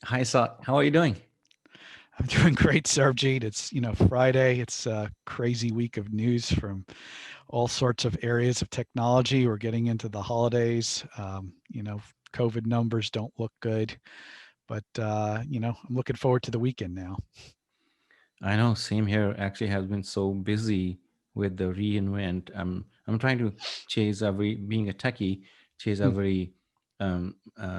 Hi, Sa. How are you doing? I'm doing great, Sarbjeet. It's Friday. It's a crazy week of news from all sorts of areas of technology. We're getting into the holidays. COVID numbers don't look good, but I'm looking forward to the weekend now. I know, same here. Actually, has been so busy with the reinvent. I'm trying to chase every being a techie, chase Hmm. every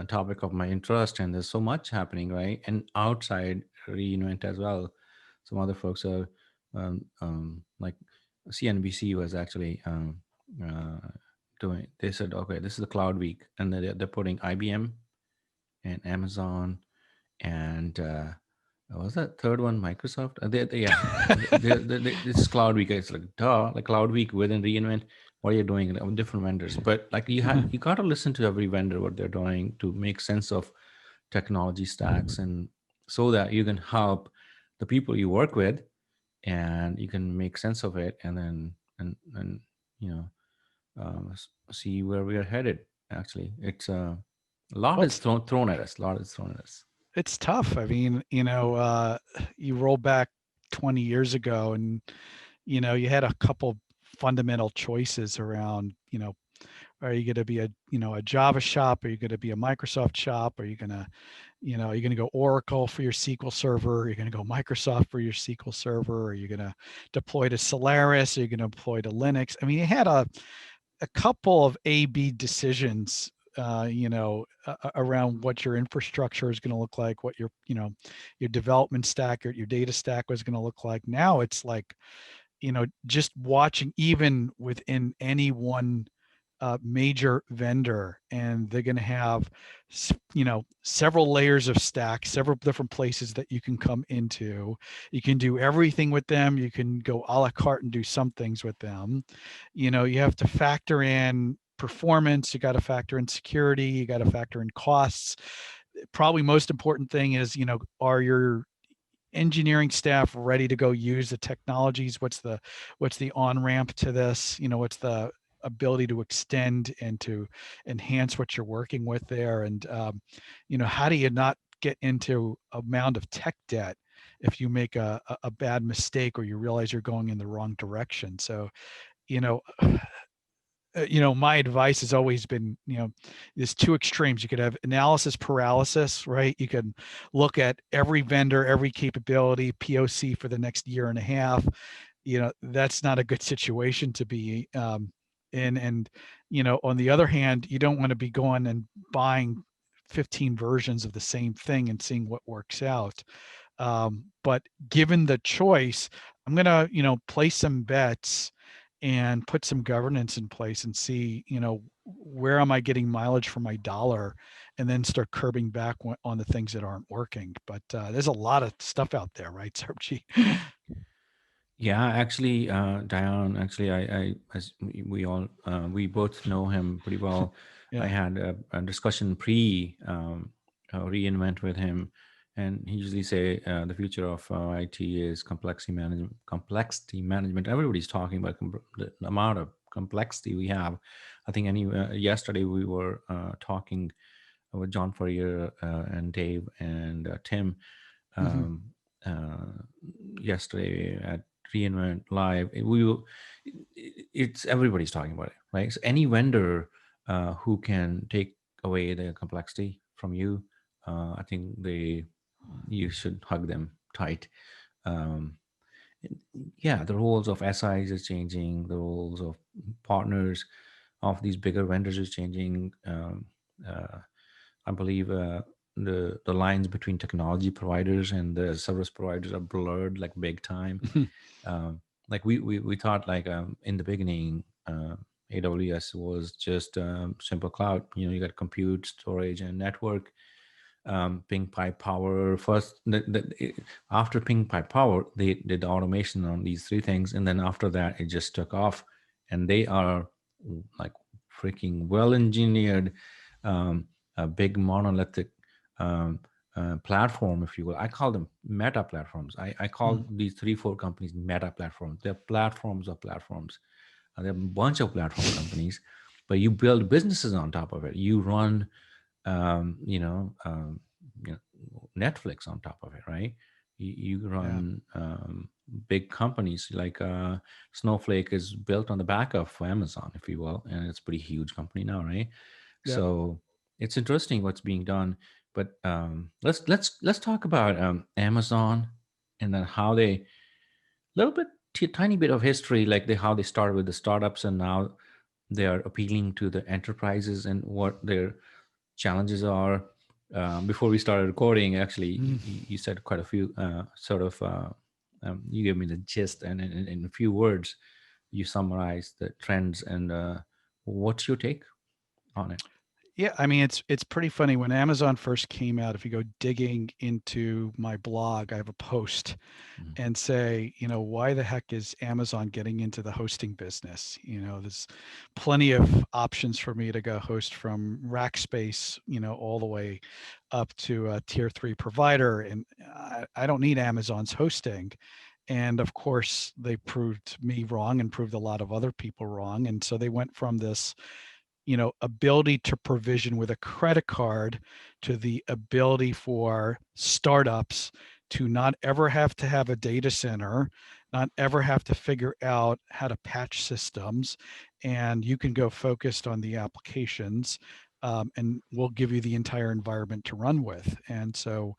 topic of my interest, and there's so much happening, right? And outside reinvent as well. Some other folks are like CNBC was actually uh, doing. They said, okay, this is the cloud week, and they're putting IBM and Amazon and what was that third one? Microsoft. Yeah, this Cloud Week. It's like duh, like Cloud Week within reInvent. What are you doing? Like, different vendors, but like you got to listen to every vendor what they're doing to make sense of technology stacks, and so that you can help the people you work with, and you can make sense of it, and then and you know see where we are headed. Actually, it's a lot Well, is thrown at us. A lot is thrown at us. it's tough. I mean, you roll back 20 years ago, and you had a couple fundamental choices around, are you going to be a Java shop? Are you going to be a Microsoft shop? Are you going to you're going to go Oracle for your SQL Server? Are you going to go Microsoft for your SQL Server? Are you going to deploy to Solaris? Are you going to deploy to Linux? I mean, you had a couple of A/B decisions, around what your infrastructure is going to look like, what your development stack or your data stack was going to look like. Now it's like, just watching even within any one major vendor, and they're going to have several layers of stacks, several different places that you can come into. You can do everything with them. You can go a la carte and do some things with them. You have to factor in performance, you got to factor in security, you got to factor in costs. Probably most important thing is, are your engineering staff ready to go use the technologies? What's the on ramp to this? What's the ability to extend and to enhance what you're working with there? And how do you not get into a mound of tech debt if you make a bad mistake or you realize you're going in the wrong direction? So, you know my advice has always been, there's two extremes. You could have analysis paralysis, right? You can look at every vendor, every capability, POC for the next year and a half. That's not a good situation to be in. And, on the other hand, you don't want to be going and buying 15 versions of the same thing and seeing what works out. But given the choice, I'm going to, place some bets and put some governance in place and see, where am I getting mileage for my dollar, and then start curbing back on the things that aren't working. But there's a lot of stuff out there, right, Sarbjeet? Yeah, actually, Dion, actually, as we all, we both know him pretty well. I Yeah. had a discussion pre reinvent with him, and he usually say the future of IT is complexity management. Complexity management. Everybody's talking about the amount of complexity we have. I think yesterday we were talking with John Furrier and Dave and Tim Hmm. um, uh, yesterday at Reinvent Live. It's everybody's talking about it, right? So any vendor who can take away the complexity from you, I think you should hug them tight. Um, yeah, the roles of SIs is changing, the roles of partners of these bigger vendors is changing. Uh, I believe the lines between technology providers and the service providers are blurred like big time. Like we thought like in the beginning, AWS was just simple cloud. You got compute, storage, and network. Ping pipe power first. After ping pipe power, they did the automation on these three things, and then after that, it just took off. And they are like freaking well engineered, a big monolithic um, platform, if you will. I call them meta platforms. I call these three, four companies meta platforms. They're platforms of platforms. There are a bunch of platform companies, but you build businesses on top of it. You run, um, you know, um, you know, Netflix on top of it, right? You Yeah. run big companies like Snowflake is built on the back of Amazon, if you will, and it's a pretty huge company now, right? Yep. So it's interesting what's being done. But let's talk about Amazon and then how they little bit tiny bit of history, like how they started with the startups and now they are appealing to the enterprises and what their challenges are. Before we started recording, actually, Mm. you said quite a few you gave me the gist, and in a few words, you summarized the trends. And what's your take on it? Yeah, I mean it's pretty funny when Amazon first came out. If you go digging into my blog, I have a post Mhm. and say, why the heck is Amazon getting into the hosting business? There's plenty of options for me to go host from rack space, all the way up to a tier three provider. And I don't need Amazon's hosting. And of course, they proved me wrong and proved a lot of other people wrong. And so they went from this ability to provision with a credit card to the ability for startups to not ever have to have a data center, not ever have to figure out how to patch systems, and you can go focused on the applications, and we'll give you the entire environment to run with. And so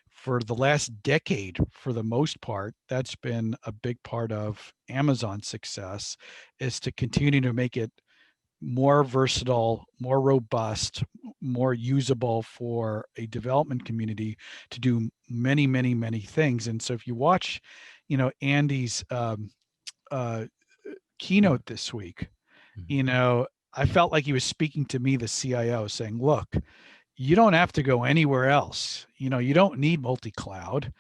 for the last decade, for the most part, that's been a big part of Amazon's success, is to continue to make it more versatile, more robust, more usable for a development community to do many, many, many things. And so if you watch, Andy's uh, Mhm. keynote this week, Mhm. you know, I felt like he was speaking to me, the CIO, saying, look, you don't have to go anywhere else. You don't need multi-cloud.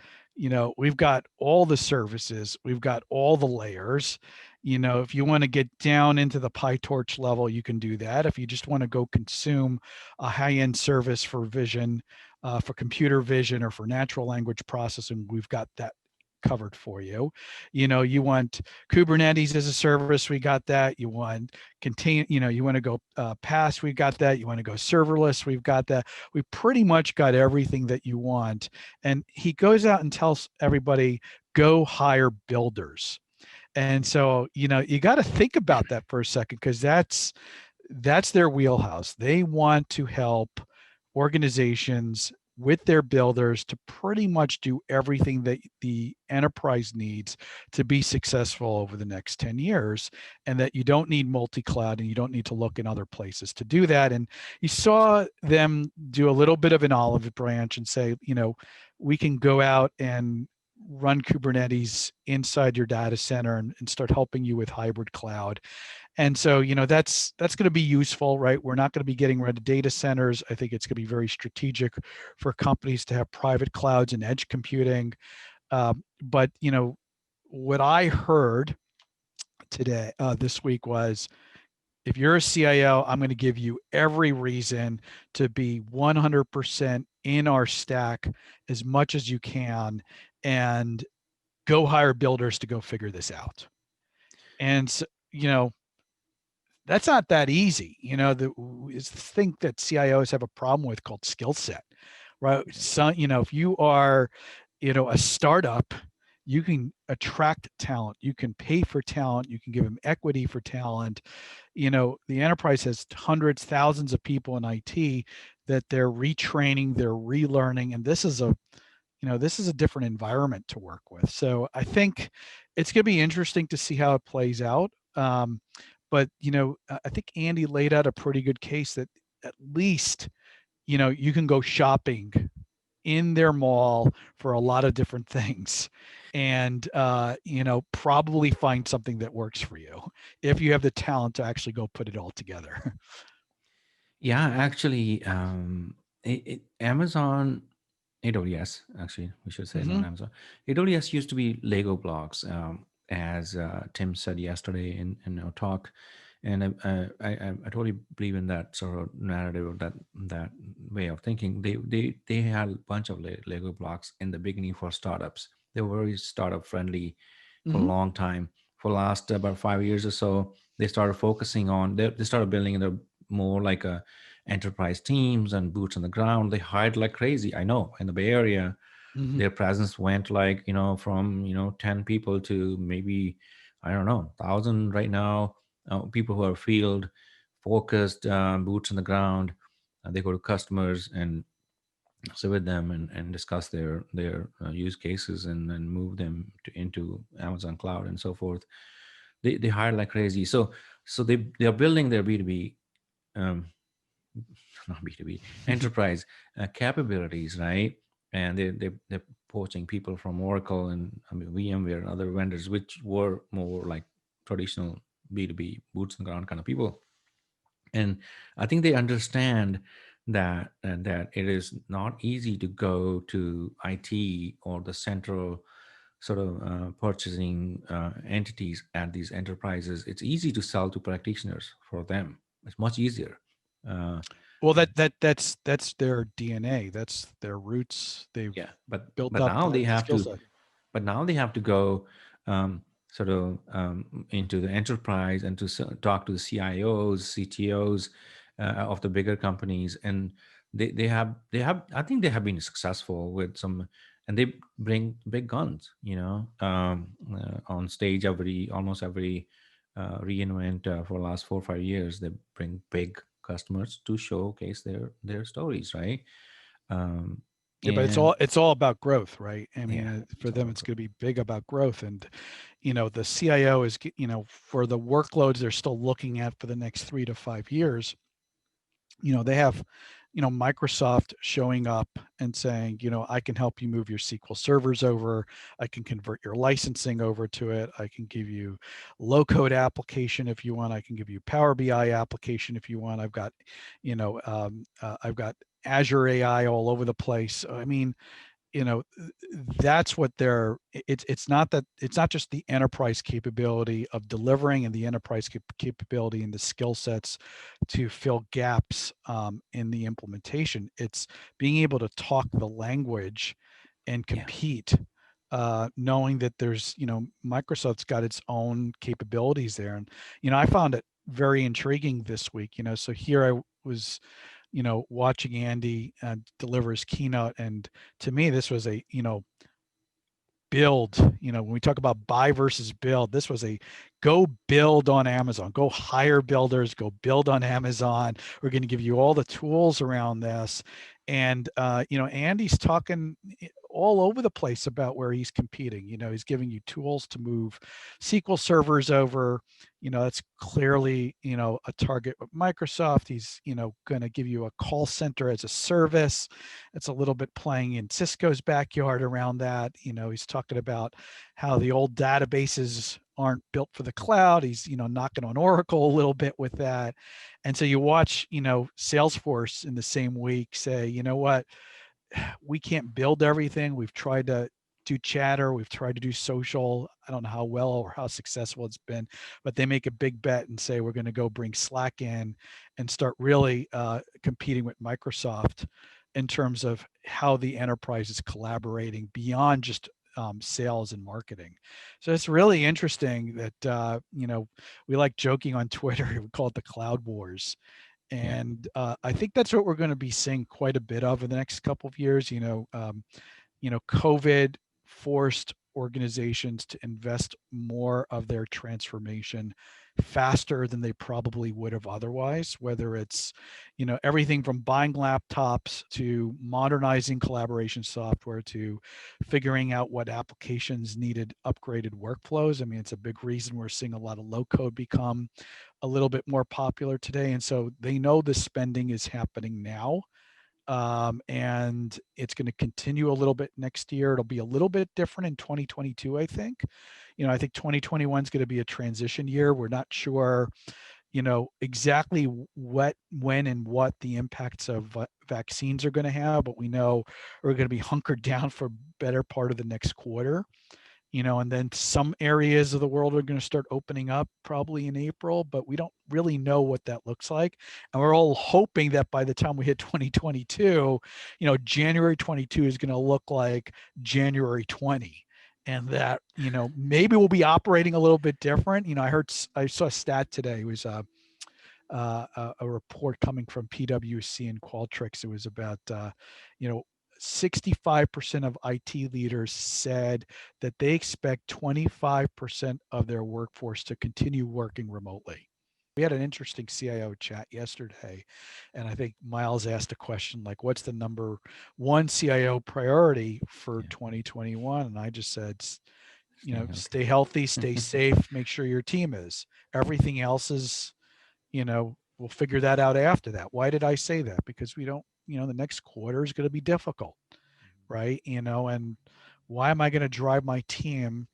We've got all the services, we've got all the layers. If you want to get down into the PyTorch level, you can do that. If you just want to go consume a high-end service for vision, for computer vision, or for natural language processing, we've got that covered for you. You want Kubernetes as a service, we got that. You want contain, you want to go PaaS, we've got that. You want to go serverless, we've got that. We pretty much got everything that you want. And he goes out and tells everybody, go hire builders. And so, you got to think about that for a second, because that's their wheelhouse. They want to help organizations with their builders to pretty much do everything that the enterprise needs to be successful over the next 10 years, and that you don't need multi-cloud and you don't need to look in other places to do that. And you saw them do a little bit of an olive branch and say, we can go out and run Kubernetes inside your data center and start helping you with hybrid cloud. And so, that's going to be useful, right? We're not going to be getting rid of data centers. I think it's going to be very strategic for companies to have private clouds and edge computing. But what I heard today, this week, was, if you're a CIO, I'm going to give you every reason to be 100% in our stack as much as you can, and go hire builders to go figure this out. And so, that's not that easy. Is the thing that CIOs have a problem with, called skill set, right? So, if you are, a startup, you can attract talent, you can pay for talent, you can give them equity for talent. The enterprise has hundreds, thousands of people in IT that they're retraining, they're relearning, and this is a different environment to work with. So I think it's going to be interesting to see how it plays out. But I think Andy laid out a pretty good case that at least you can go shopping in their mall for a lot of different things, and probably find something that works for you if you have the talent to actually go put it all together. Yeah, actually, Amazon, AWS, actually, we should say, not Hmm. Amazon. AWS used to be Lego blocks, as Tim said yesterday in our talk, and I totally believe in that sort of narrative, or that way of thinking. They had a bunch of Lego blocks in the beginning for startups. They were very startup friendly for a Hmm. long time. For last about 5 years or so, they started focusing on they started building the more like a enterprise teams and boots on the ground. They hired like crazy. I know in the Bay Area, Hmm. their presence went like, from 10 people to maybe, I don't know, 1,000 right now. People who are field focused, boots on the ground. They go to customers and sit with them and discuss their use cases and then move them into Amazon cloud and so forth. They hire like crazy. So they are building their B2B, um, not B2B, enterprise capabilities, right? And they're poaching people from Oracle and, I mean, VMware and other vendors, which were more like traditional B2B boots on the ground kind of people. And I think they understand that, and that it is not easy to go to IT or the central sort of purchasing entities at these enterprises. It's easy to sell to practitioners for them. It's much easier. Uh, Well, that's their DNA. That's their roots. They've yeah, but built but up now that they have skill to set. but now they have to go, sort of, into the enterprise and to talk to the CIOs, CTOs of the bigger companies, and they have I think they have been successful with some, and they bring big guns, on stage almost every reinvent for the last 4 or 5 years. They bring big customers to showcase their stories, right? Um, Yeah, but it's and all it's all about growth, right? I mean, yeah, for it's all them, about it's growth. going to be big about growth, and the CIO is, for the workloads they're still looking at for the next 3 to 5 years. They have, Microsoft showing up and saying, I can help you move your SQL servers over. I can convert your licensing over to it. I can give you low code application if you want. I can give you Power BI application if you want. I've got Azure AI all over the place. I mean, that's what they're it's not just the enterprise capability of delivering and the enterprise capability and the skill sets to fill gaps in the implementation. It's being able to talk the language and Yeah, compete, knowing that there's, Microsoft's got its own capabilities there. And I found it very intriguing this week. So here I was, watching Andy deliver his keynote, and to me, this was a, build. When we talk about buy versus build, this was a go build on Amazon, go hire builders, go build on Amazon. We're going to give you all the tools around this. And Andy's talking all over the place about where he's competing. He's giving you tools to move SQL servers over. That's clearly, a target with Microsoft. He's, going to give you a call center as a service. It's a little bit playing in Cisco's backyard around that. He's talking about how the old databases aren't built for the cloud. He's, knocking on Oracle a little bit with that. And so you watch, Salesforce in the same week say, what, we can't build everything. We've tried to do chatter, we've tried to do social. I don't know how well or how successful it's been, but they make a big bet and say we're going to go bring Slack in and start really competing with Microsoft in terms of how the enterprise is collaborating beyond just sales and marketing. So it's really interesting that we like joking on Twitter. We call it the cloud wars, yeah, and I think that's what we're going to be seeing quite a bit of in the next couple of years. COVID forced organizations to invest more of their transformation faster than they probably would have otherwise, whether it's, everything from buying laptops to modernizing collaboration software to figuring out what applications needed upgraded workflows. I mean, it's a big reason we're seeing a lot of low code become a little bit more popular today. And so they know the spending is happening now, and it's going to continue a little bit next year. It'll be a little bit different in 2022, I think. I think 2021 is going to be a transition year. We're not sure, exactly what, when, and what the impacts of vaccines are going to have, but we know we're going to be hunkered down for better part of the next quarter. And then some areas of the world are going to start opening up probably in April, but we don't really know what that looks like. And we're all hoping that by the time we hit 2022, January 22 is going to look like January 20. And that, maybe we'll be operating a little bit different. I saw a stat today. It was a report coming from PwC and Qualtrics. It was about, you know, 65% of IT leaders said that they expect 25% of their workforce to continue working remotely. We had an interesting CIO chat yesterday, and I think Miles asked a question like, "What's the number one CIO priority for Yeah. 2021?" And I just said, you Staying know, healthy. stay healthy, stay safe, make sure your team is. Everything else is, you know, we'll figure that out after that. Why did I say that? Because we don't, you know, the next quarter is going to be difficult, right? You know, and why am I going to drive my team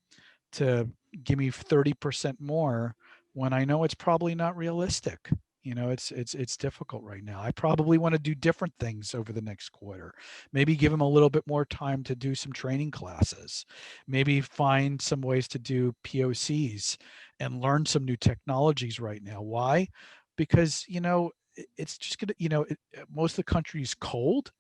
to give me 30% more when I know it's probably not realistic? You know, it's difficult right now. I probably want to do different things over the next quarter. Maybe give them a little bit more time to do some training classes. Maybe find some ways to do POCs and learn some new technologies right now. Why? Because, you know, it's just going to, you know, most of the country is cold,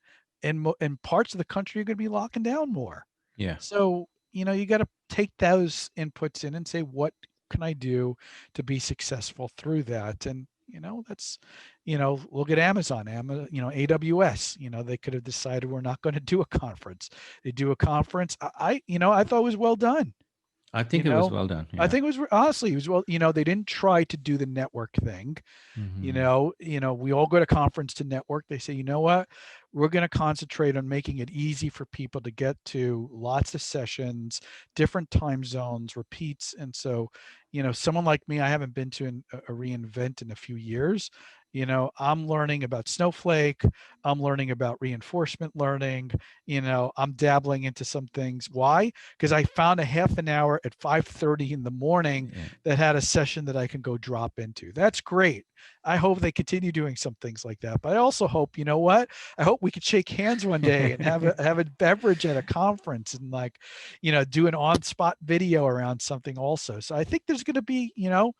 and parts of the country are going to be locking down more. Yeah. So, you know, you got to take those inputs in and say, what can I do to be successful through that? And, you know, that's, you know, look at Amazon, you know, AWS, you know, they could have decided we're not going to do a conference. They do a conference. You know, I thought it was well done. I You think it was know, well done. I Yeah. think it was honestly, it was well, you know, they didn't try to do the network thing. Hmm. You know, we all go to conference to network. They say, you know what, we're going to concentrate on making it easy for people to get to lots of sessions, different time zones, repeats. And so, you know, someone like me, I haven't been to a reinvent in a few years. You know, I'm learning about Snowflake. I'm learning about reinforcement learning. You know, I'm dabbling into some things. Why? Because I found a half an hour at 5:30 in the morning Yeah. that had a session that I can go drop into. That's great. I hope they continue doing some things like that. But I also hope, you know what? I hope we could shake hands one day and have a beverage at a conference and, like, you know, do an on-spot video around something also. So I think there's going to be, you know,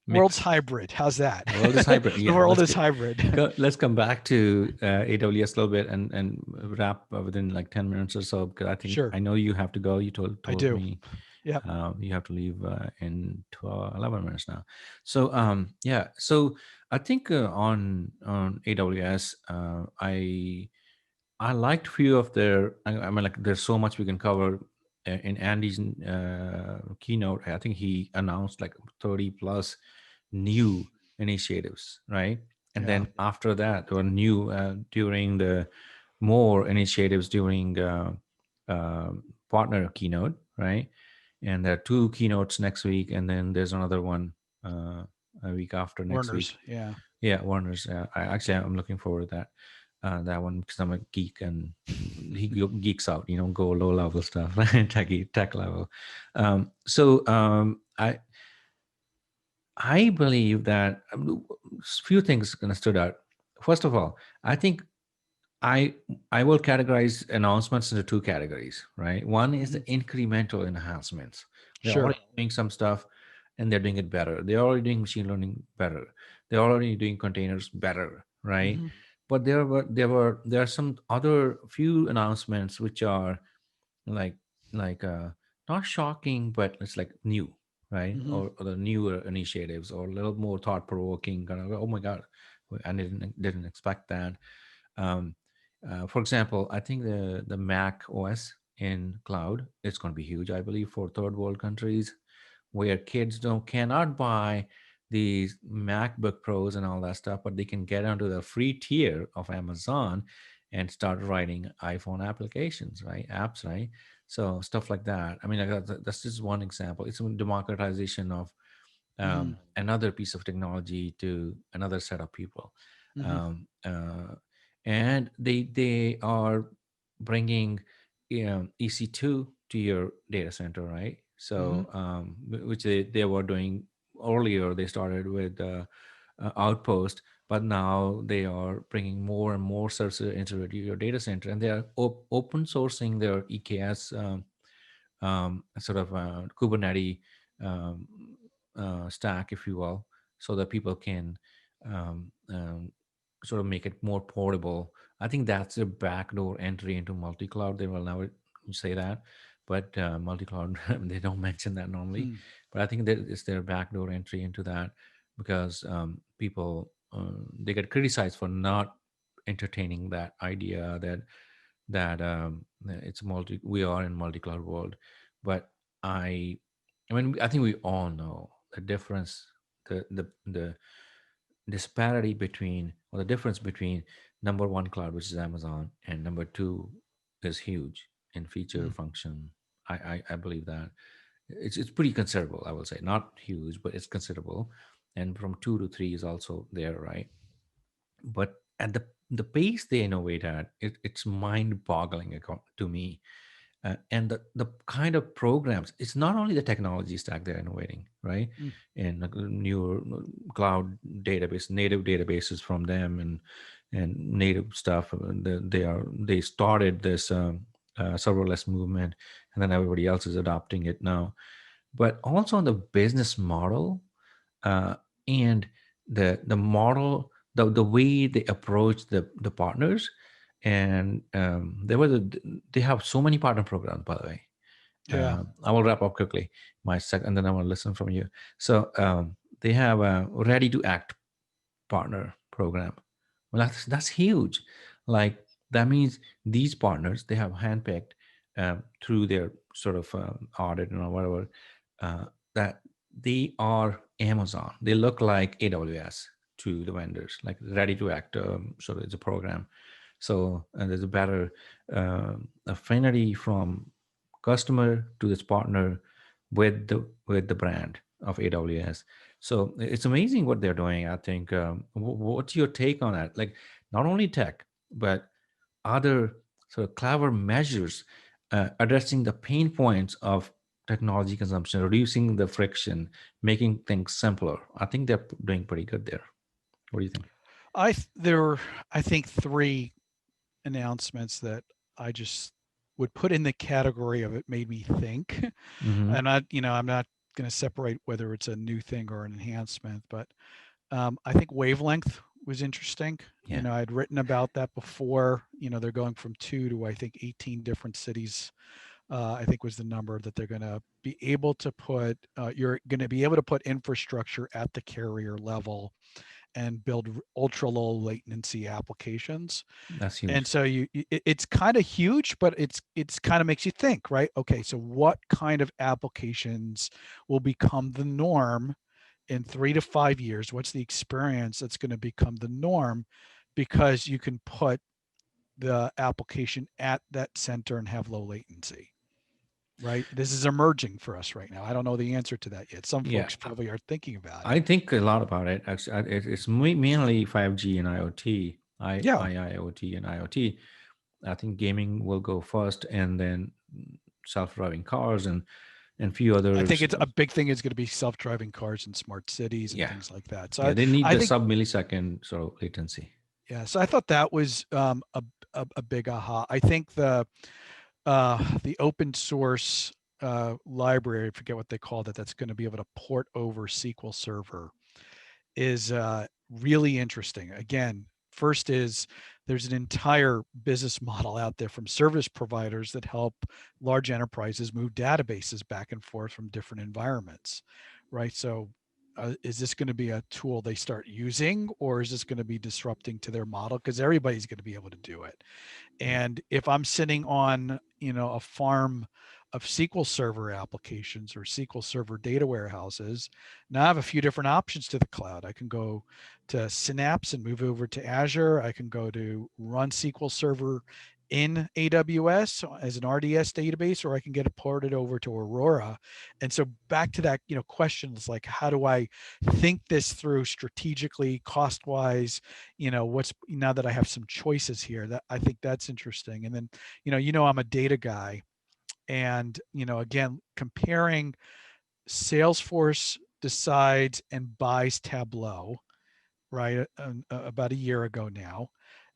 world's Mix. hybrid. How's that? The world is hybrid. The Yeah. world is hybrid. Let's come back to AWS a little bit and wrap within like 10 minutes or so, because Sure, I know you have to go. You I told do. me Yep. you have to leave in 12, 11 minutes now. So yeah. So I think on AWS, I liked few of their. I mean, like, there's so much we can cover. In Andy's keynote, I think he announced like 30 plus new initiatives, right? And Yeah. then after that, there were new during the more initiatives during uh, partner keynote, right? And there are two keynotes next week, and then there's another one uh, a week after next Warner's. week. Yeah. Yeah, Warner's. I'm looking forward to that one, because I'm a geek and geeks out, go low level stuff, tech level. I believe that few things kind of stood out. First of all, I think I I will categorize announcements into two categories, right? One is the Mhm. incremental enhancements. They're Sure. already doing some stuff and they're doing it better. They're already doing machine learning better. They're already doing containers better, right? Hmm. But there are some other few announcements which are like like not shocking, but it's like new, right? Hmm. Or the newer initiatives, or a little more thought provoking, kind of, oh my god, I didn't expect that. um, for example, I think the Mac OS in cloud is going to be huge. I believe for third world countries where kids don't cannot buy these MacBook Pros and all that stuff, but they can get onto the free tier of Amazon and start writing iPhone applications, right? Apps, right? So stuff like that. I mean, like, that's just one example. It's a democratization of Hmm. another piece of technology to another set of people. Hmm. Um, uh, and they are bringing EC2 to your data center, right? Hmm. So which they were doing earlier. They started with Outpost, but now they are bringing more and more services into your data center, and they are open sourcing their EKS sort of Kubernetes um, stack, if you will, so that people can sort of make it more portable. I think that's a backdoor entry into multi-cloud. They will never say that, but multi-cloud they don't mention that normally. Hmm. But I think that it's their backdoor entry into that, because people they get criticized for not entertaining that idea that it's multi we are in multi-cloud world. But I think we all know the difference, the disparity between, or the difference between number one cloud, which is Amazon, and number two is huge in feature Mm. function. I believe that it's pretty considerable. I will say not huge, but it's considerable. And from two to three is also there, right? But at the pace they innovate at, it's mind-boggling to me. And the kind of programs, it's not only the technology stack they're innovating, right? Mm. And newer cloud database, native databases from them, and native stuff. They started this serverless movement, and then everybody else is adopting it now. But also on the business model, uh, and the model, the way they approach the partners. And they have so many partner programs, by the way. Yeah. I will wrap up quickly my second, and then I want to listen from you. So they have a ready to act partner program. Well, that's huge. Like, that means these partners, they have handpicked through their sort of audit and whatever, uh, that they are Amazon. They look like AWS to the vendors, like ready to act. So it's a program. So there's a better affinity from customer to this partner with the brand of AWS. So it's amazing what they're doing. I think. What's your take on that? Like, not only tech, but other sort of clever measures addressing the pain points of technology consumption, reducing the friction, making things simpler. I think they're doing pretty good there. What do you think? There were, I think, three announcements that I just would put in the category of it made me think. Mm-hmm. I'm not going to separate whether it's a new thing or an enhancement, but I think wavelength was interesting. Yeah, I'd written about that before. They're going from two to, I think, 18 different cities. I think was the number that they're going to be able to put. You're going to be able to put infrastructure at the carrier level and build ultra low latency applications. that's And huge. so it's kind of huge, but it's kind of makes you think, right? Okay, so what kind of applications will become the norm in 3 to 5 years? What's the experience that's going to become the norm, because you can put the application at that center and have low latency, right? This is emerging for us right now. I don't know the answer to that yet. Some Yeah, folks probably are thinking about I it. think a lot about it. Actually, it's mainly 5G and IoT, Yeah, IIoT and IoT. I think gaming will go first, and then self-driving cars and few I think others. it's a big thing is going to be self-driving cars and smart cities and Yeah, things like that. So yeah, they need I the think, sub-millisecond sort of latency. yeah. So I thought that was a big aha. I think the open source library, I forget what they called it, that's going to be able to port over SQL Server is really interesting. Again, first is there's an entire business model out there from service providers that help large enterprises move databases back and forth from different environments, right? So is this going to be a tool they start using, or is this going to be disrupting to their model? Because everybody's going to be able to do it. Yeah, And if I'm sitting on, a farm of SQL Server applications or SQL Server data warehouses, now I have a few different options to the cloud. I can go to Synapse and move over to Azure. I can go to run SQL Server in AWS as an RDS database, or I can get it ported over to Aurora. And so back to that, questions like, how do I think this through strategically, cost wise? What's, now that I have some choices here, that I think that's interesting. And then, I'm a data guy, and again, comparing Salesforce decides and buys Tableau, right, about a year ago now.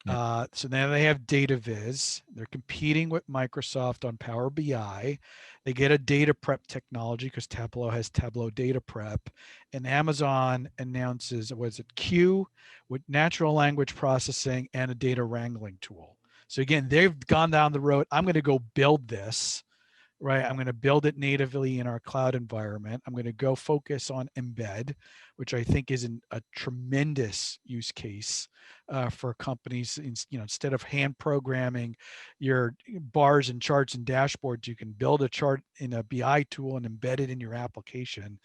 yeah, So now they have data viz, they're competing with Microsoft on Power BI. They get a data prep technology because Tableau has Tableau data prep, and Amazon announces, was it Q, with natural language processing and a data wrangling tool. So again, they've gone down the road, I'm going to go build this, right? I'm going to build it natively in our cloud environment. I'm going to go focus on embed, which I think is a tremendous use case for companies. Instead of hand programming your bars and charts and dashboards, you can build a chart in a BI tool and embed it in your application.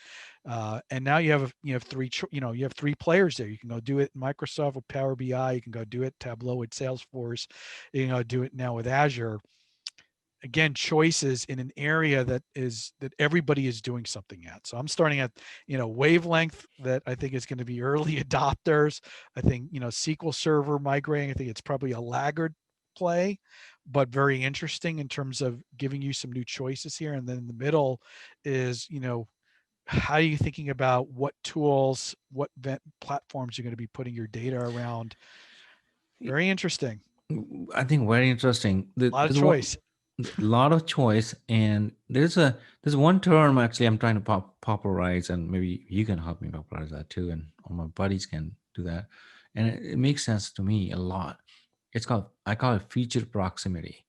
And now you have three players there. You can go do it in Microsoft with Power BI. You can go do it Tableau with Salesforce. You know, do it now with Azure. Again, choices in an area that everybody is doing something at. So I'm starting at wavelength that I think is going to be early adopters. I think SQL Server migrating, I think it's probably a laggard play, but very interesting in terms of giving you some new choices here. And then in the middle is how are you thinking about what tools, what platforms you're going to be putting your data around? Very interesting. I think very interesting. A lot of There's one, choice. a lot of choice, and there's one term actually I'm trying to popularize, and maybe you can help me popularize that too, and all my buddies can do that, and it makes sense to me a lot. It's called I call it feature proximity.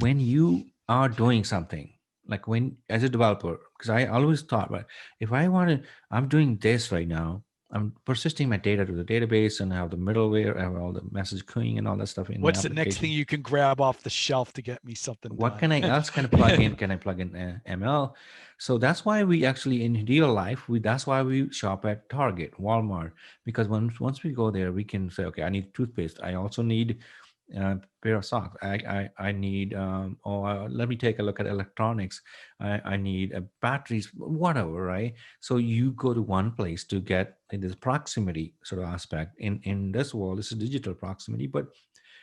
When you are doing something, like when as a developer, because I always thought, right, if I want to, I'm doing this right now, I'm persisting my data to the database and I have the middleware, I have all the message queuing and all that stuff in my What's the next thing application. you can grab off the shelf to get me something What done? can I else can I plug in? Can I plug in ML? So that's why we actually in real life, that's why we shop at Target, Walmart, because once we go there, we can say, okay, I need toothpaste, I also need a pair of socks, I need let me take a look at electronics, I need batteries, whatever, right? So you go to one place to get in this proximity sort of aspect. In this world, this is digital proximity, but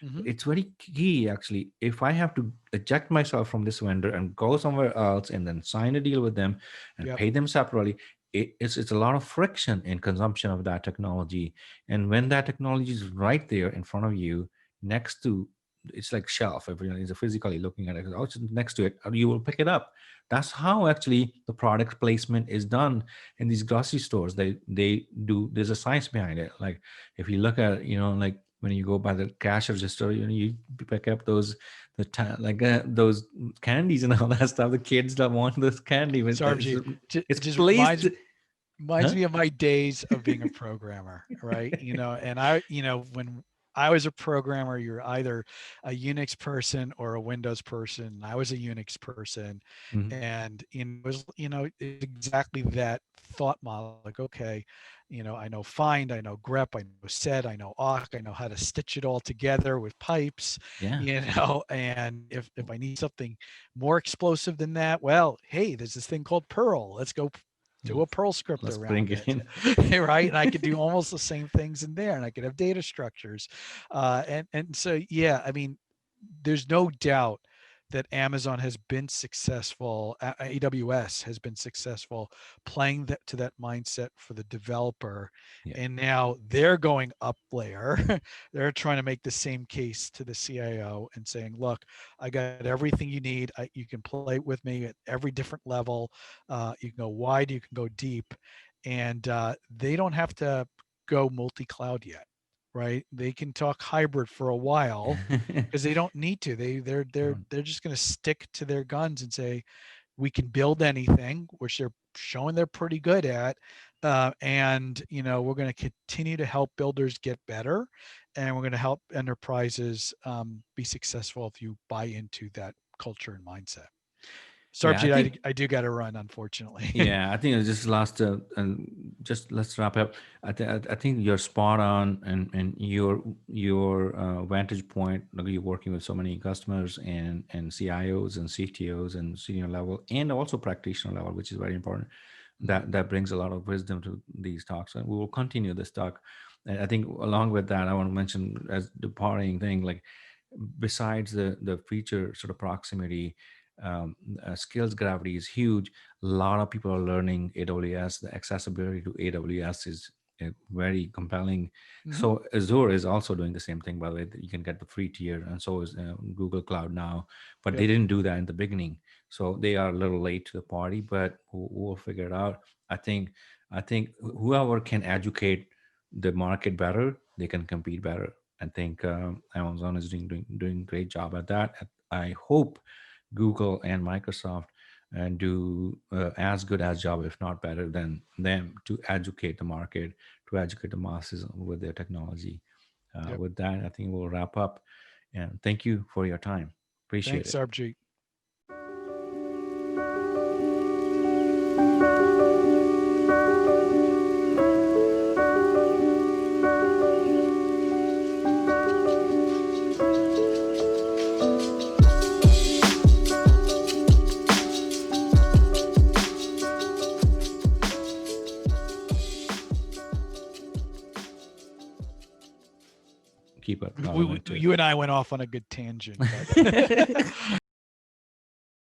Hmm. it's very key actually. If I have to eject myself from this vendor and go somewhere else and then sign a deal with them and Yep. pay them separately, it's a lot of friction in consumption of that technology. And when that technology is right there in front of you, next to, it's like shelf, everyone is physically looking at it, oh, it's next to it, you will pick it up. That's how actually the product placement is done in these grocery stores. They do, there's a science behind it. Like if you look at, like when you go by the cash register, you pick up those those candies and all that stuff. The kids don't want this candy, but Sarbjeet, it's just placed. reminds Huh? me of my days of being a programmer, right? And when I was a programmer, you're either a Unix person or a Windows person. I was a Unix person, Mhm. and it was it's exactly that thought model. Like, okay, I know find, I know grep, I know set, I know awk, I know how to stitch it all together with pipes, Yeah. and if I need something more explosive than that, well, hey, there's this thing called Perl. Let's go do a Perl script Let's bring around it it, in. right? And I could do almost the same things in there, and I could have data structures, and so yeah, I mean, there's no doubt that Amazon has been successful, AWS has been successful playing that to that mindset for the developer. Yeah. And now they're going up layer. They're trying to make the same case to the CIO and saying, look, I got everything you need. You can play with me at every different level. You can go wide, you can go deep. And they don't have to go multi-cloud yet, right? They can talk hybrid for a while because they don't need to. They're just going to stick to their guns and say we can build anything, which they're showing they're pretty good at, and we're going to continue to help builders get better, and we're going to help enterprises be successful if you buy into that culture and mindset. Yeah, I Sarbjeet, think. I do got to run, unfortunately. Yeah, I think it's just last, and just let's wrap up. I think you're spot on, and your vantage point. Like you're working with so many customers and CIOs and CTOs and senior level, and also practitioner level, which is very important. Mhm. That brings a lot of wisdom to these talks, and we will continue this talk. And I think along with that, I want to mention as the parting thing, like besides the feature sort of proximity, skills gravity is huge. A lot of people are learning AWS. The accessibility to AWS is very compelling. Mhm. So Azure is also doing the same thing. By the way, you can get the free tier, and so is Google Cloud now. But Yep. they didn't do that in the beginning, so they are a little late to the party. But we'll figure it out. I think. I think whoever can educate the market better, they can compete better. I think Amazon is doing great job at that. I hope Google and Microsoft do as good as job, if not better than them, to educate the market, to educate the masses with their technology. Yep. With that, I think we'll wrap up. And thank you for your time. Appreciate Thanks, it. Sarbjeet. Keep it relevant too. You and I went off on a good tangent, but